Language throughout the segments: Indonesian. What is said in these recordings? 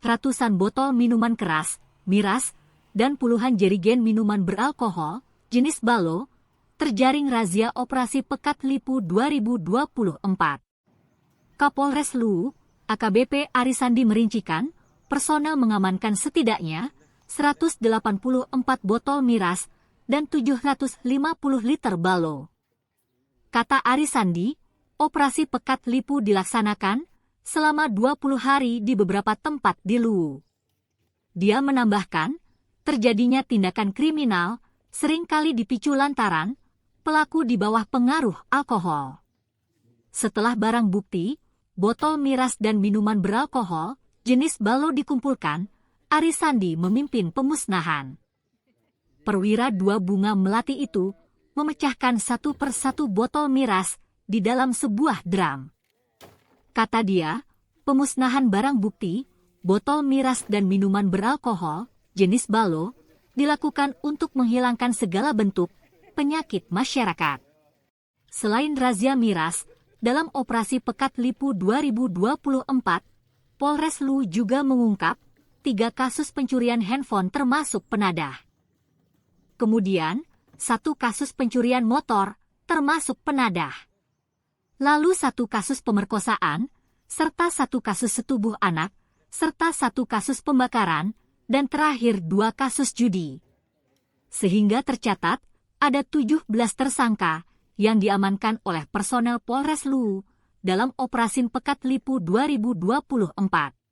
ratusan botol minuman keras, miras, dan puluhan jerigen minuman beralkohol, jenis balo, terjaring razia Operasi Pekat Lipu 2024. Kapolres Luwu, AKBP Arisandi merincikan, personel mengamankan setidaknya 184 botol miras dan 750 liter balo. Kata Arisandi, Operasi Pekat Lipu dilaksanakan selama 20 hari di beberapa tempat di Luwu. Dia menambahkan, terjadinya tindakan kriminal seringkali dipicu lantaran pelaku di bawah pengaruh alkohol. Setelah barang bukti, botol miras dan minuman beralkohol jenis balo dikumpulkan, Arisandi memimpin pemusnahan. Perwira 2 Bunga Melati itu memecahkan satu persatu botol miras di dalam sebuah drum. Kata dia, pemusnahan barang bukti, botol miras dan minuman beralkohol, jenis balo, dilakukan untuk menghilangkan segala bentuk penyakit masyarakat. Selain razia miras, dalam Operasi Pekat Lipu 2024, Polres Luwu juga mengungkap 3 kasus pencurian handphone termasuk penadah. Kemudian, 1 kasus pencurian motor termasuk penadah. Lalu 1 kasus pemerkosaan, serta 1 kasus setubuh anak, serta 1 kasus pembakaran, dan terakhir 2 kasus judi. Sehingga tercatat, ada 17 tersangka yang diamankan oleh personel Polres Luwu dalam Operasi Pekat Lipu 2024.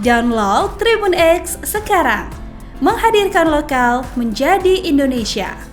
Download Tribun X sekarang, menghadirkan lokal menjadi Indonesia.